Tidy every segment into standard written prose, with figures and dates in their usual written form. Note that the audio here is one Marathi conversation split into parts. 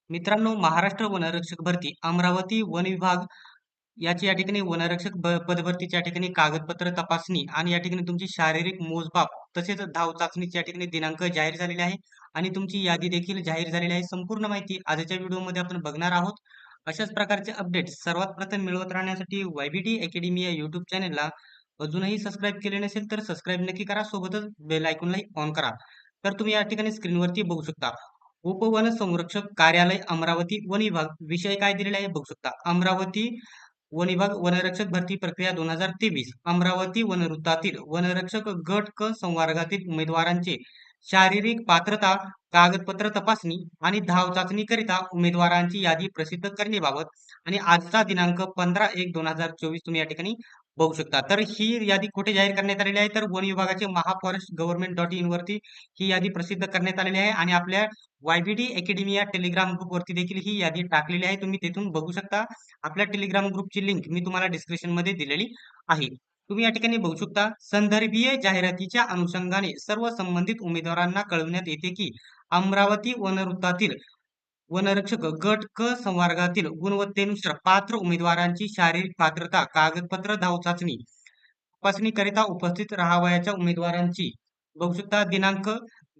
मित्रांनो, महाराष्ट्र वनरक्षक भरती अमरावती वन विभाग याची या ठिकाणी वनरक्षक पदभरतीच्या ठिकाणी कागदपत्र तपासणी आणि या ठिकाणी तुमची शारीरिक मोजमाप तसेच धाव चाचणीच्या ठिकाणी दिनांक जाहीर झालेले आहे आणि तुमची यादी देखील जाहीर झालेली आहे. संपूर्ण माहिती आजच्या व्हिडिओमध्ये आपण बघणार आहोत. अशाच प्रकारचे अपडेट्स सर्वात प्रथम मिळवत राहण्यासाठी YBD अकॅडमी या युट्यूब चॅनलला अजूनही सबस्क्राईब केले नसेल तर सबस्क्राईब नक्की करा. सोबतच बेल आयकॉनलाही ऑन करा. तर तुम्ही या ठिकाणी स्क्रीनवरती बघू शकता. उपवन संरक्षक कार्यालय अमरावती वन विभाग विषय काय दिलेला आहे बघू शकता. अमरावती वन विभाग वनरक्षक भरती प्रक्रिया 2023 अमरावती वनवृत्तातील वनरक्षक गट क संवर्गातील उमेदवारांचे शारीरिक पात्रता कागदपत्र तपासणी आणि धाव चाचणी करिता उमेदवारांची यादी प्रसिद्ध करण्याबाबत आणि आजचा दिनांक 15/1/2024 तुम्ही या ठिकाणी बघू शकता. तर ही यादी कुठे जाहीर करण्यात आलेली आहे तर वन विभागाचे महाफॉरेस्ट गव्हर्नमेंट.in वरती ही यादी प्रसिद्ध करण्यात आलेली आहे आणि आपल्या YBD अकॅडमी या टेलिग्राम ग्रुप वरती देखील ही यादी टाकलेली आहे. तुम्ही तिथून बघू शकता. आपल्या टेलिग्राम ग्रुपची लिंक मी तुम्हाला डिस्क्रिप्शन मध्ये दिलेली आहे. तुम्ही या ठिकाणी बघू शकता. संदर्भीय जाहिरातीच्या अनुषंगाने सर्व संबंधित उमेदवारांना कळविण्यात येते की अमरावती वनवृत्तातील वनरक्षक गट क संवर्गातील गुणवत्तेनुसार पात्र उमेदवारांची शारीरिक पात्रता कागदपत्र धाव चाचणी तपासणीकरिता उपस्थित राहावयाच्या उमेदवारांची बघू शकता. दिनांक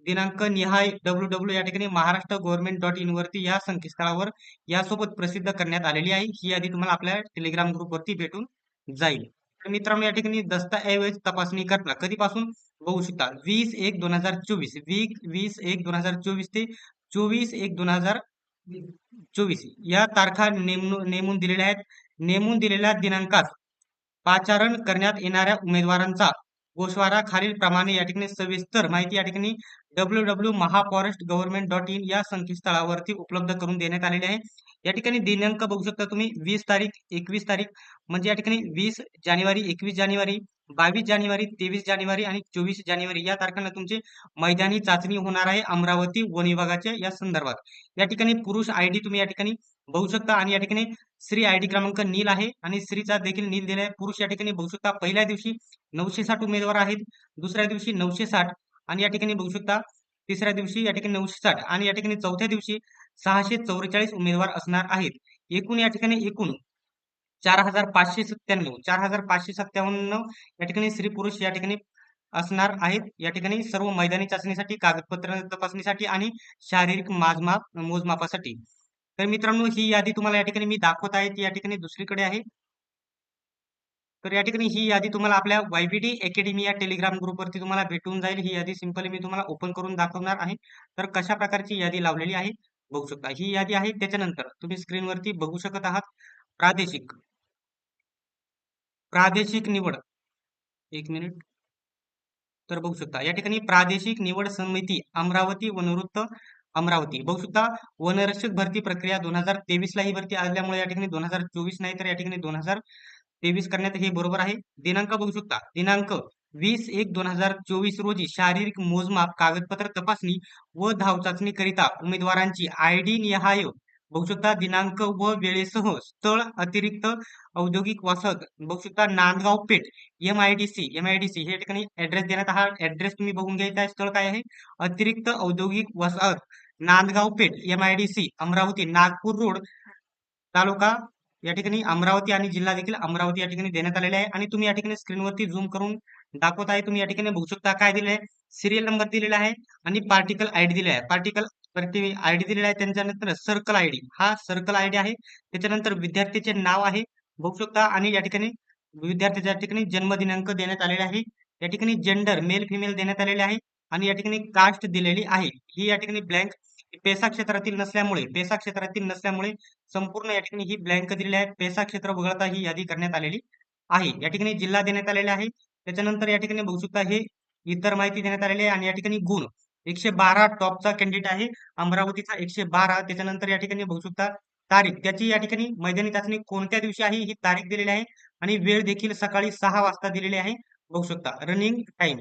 दिनांक निहाय www या ठिकाणी महाराष्ट्र गव्हर्नमेंट.in वरती या संकेतस्थळावर यासोबत प्रसिद्ध करण्यात आलेली आहे. ही यादी तुम्हाला आपल्या टेलिग्राम ग्रुप वरती भेटून जाईल. तर मित्रांनो, या ठिकाणी दस्तऐवज तपासणी करता कधीपासून बघू शकता. 20/1/2024 20/1/2024 ते 24/1/2024 या तारखा नेमून दिलेल्या आहेत. नेमून दिलेल्या दिनांकात पाचारण करण्यात येणाऱ्या उमेदवारांचा गोषवारा खालील प्रमाणे या ठिकाणी सविस्तर माहिती या ठिकाणी www महाफॉरेस्ट गव्हर्नमेंट.in या संकेतस्थळावरती उपलब्ध करून देण्यात आलेले आहे. या ठिकाणी दिनांक बघू शकता तुम्ही. 20 तारीख 21 तारीख म्हणजे या ठिकाणी 20 जानेवारी 21 जानेवारी 22 जानेवारी 23 जानेवारी आणि 24 जानेवारी या तारखांना तुमची मैदानी चाचणी होणार आहे अमरावती वन विभागाच्या या संदर्भात. या ठिकाणी पुरुष ID तुम्ही या ठिकाणी बघू शकता आणि या ठिकाणी स्त्री ID क्रमांक नील आहे आणि स्त्रीचा देखील नील दिला आहे. पुरुष या ठिकाणी बघू शकता. पहिल्या दिवशी 960 उमेदवार आहेत. दुसऱ्या दिवशी 960 आणि या ठिकाणी बघू शकता. तिसऱ्या दिवशी या ठिकाणी 960 आणि या ठिकाणी चौथ्या दिवशी 644 उमेदवार असणार आहेत. एकूण या ठिकाणी एकूण 4557 या ठिकाणी स्त्री पुरुष या ठिकाणी असणार आहेत. या ठिकाणी सर्व मैदानी चाचणीसाठी कागदपत्र तपासणीसाठी आणि शारीरिक मोजमापासाठी. तर मित्रांनो, ही यादी तुम्हाला या ठिकाणी मी दाखवत आहे ती या ठिकाणी दुसरीकडे आहे. तर या ठिकाणी ही यादी तुम्हाला आपल्या YBD अकॅडमी या टेलिग्राम ग्रुपवरती तुम्हाला भेटून जाईल. ही यादी सिंपली मी तुम्हाला ओपन करून दाखवणार आहे. तर कशा प्रकारची यादी लावलेली आहे बघू शकता. ही यादी आहे. त्याच्यानंतर तुम्ही स्क्रीनवरती बघू शकत आहात. प्रादेशिक प्रादेशिक निवड. एक मिनिट. तर बघू शकता या ठिकाणी प्रादेशिक निवड समिती अमरावती वनवृत्त अमरावती बघू शकता. वनरक्षक भरती प्रक्रिया 2023 ला ही भरती आल्यामुळे या ठिकाणी 2024 नाही तर या ठिकाणी 2023 करण्यात हे बरोबर आहे. दिनांक बघू शकता. दिनांक 20/1/2024 रोजी शारीरिक मोजमाप कागदपत्र तपासणी व धाव चाचणी करिता उमेदवारांची ID निहाय बघू शकता दिनांक व वेळेसह स्थळ अतिरिक्त औद्योगिक वसाहत बघू शकता. नांदगाव पेठ MIDC हे ठिकाणी ऍड्रेस देण्यात. हा ऍड्रेस तुम्ही बघून घ्यायचा आहे. स्थळ काय आहे? अतिरिक्त औद्योगिक वसाहत नांदगाव पेठ MIDC अमरावती नागपूर रोड तालुका या ठिकाणी अमरावती आणि जिल्हा देखील अमरावती या ठिकाणी देण्यात आलेले आहे. आणि तुम्ही या ठिकाणी स्क्रीनवरती झूम करून दाखवत आहे. तुम्ही या ठिकाणी बघू शकता काय दिले आहे. सिरियल नंबर दिलेला आहे आणि पार्टिकल ID दिलेला आहे. पार्टिकल ID दिलेला आहे. त्यांच्यानंतर सर्कल ID हा सर्कल ID आहे. त्याच्यानंतर विद्यार्थ्याचे नाव आहे बघू शकता आणि या ठिकाणी विद्यार्थ्याच्या ठिकाणी जन्म दिनांक देण्यात आलेला आहे. या ठिकाणी जेंडर मेल फिमेल देण्यात आलेले आहे आणि या ठिकाणी कास्ट दिलेली आहे. ही या ठिकाणी ब्लँक पेसा क्षेत्रातील नसल्यामुळे संपूर्ण या ठिकाणी ही ब्लँक दिलेली आहे. पेसा क्षेत्र वगळता ही यादी करण्यात आलेली आहे. या ठिकाणी जिल्हा देण्यात आलेला आहे. त्याच्यानंतर या ठिकाणी बघू शकता हे इतर माहिती देण्यात आलेली आहे आणि या ठिकाणी गुण 112 टॉपचा कॅन्डिडेट आहे अमरावतीचा 112. त्याच्यानंतर या ठिकाणी बघू शकता तारीख त्याची या ठिकाणी मैदानी चाचणी कोणत्या दिवशी आहे ही तारीख दिलेली आहे आणि वेळ देखील सकाळी 6 वाजता दिलेली आहे बघू शकता. रनिंग टाइम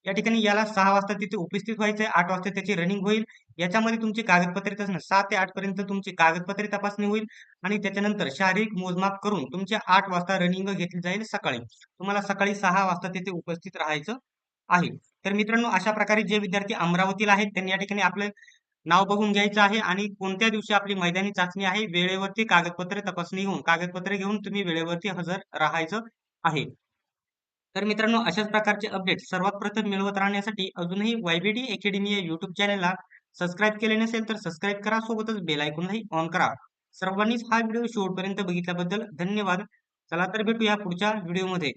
या ठिकाणी याला 6 वाजता तिथे उपस्थित व्हायचे. 8 वाजता त्याची रनिंग होईल. याच्यामध्ये तुमची कागदपत्रे 7 ते 8 पर्यंत तुमची कागदपत्रे तपासणी होईल आणि त्याच्यानंतर शारीरिक मोजमाप करून तुमच्या 8 वाजता रनिंग घेतली जाईल सकाळी. तुम्हाला सकाळी 6 वाजता तिथे उपस्थित राहायचं आहे. तर मित्रांनो, अशा प्रकारे जे विद्यार्थी अमरावतीला आहेत त्यांनी या ठिकाणी आपले नाव बघून घ्यायचं आहे आणि कोणत्या दिवशी आपली मैदानी चाचणी आहे, वेळेवरती कागदपत्रे तपासणी घेऊन कागदपत्रे घेऊन तुम्ही वेळेवरती हजर राहायचं आहे. तर मित्रांनो, अशाच प्रकारचे अपडेट सर्वात प्रथम मिळवत राहण्यासाठी अजूनही YBD अकॅडमी या YouTube चॅनलला सबस्क्राईब केले नसेल तर सबस्क्राईब करा, सोबतच बेल आयकॉनही ऑन करा. सर्वांनीच हा व्हिडिओ शेवटपर्यंत बघितल्याबद्दल धन्यवाद. चला तर भेटूया पुढच्या व्हिडिओमध्ये.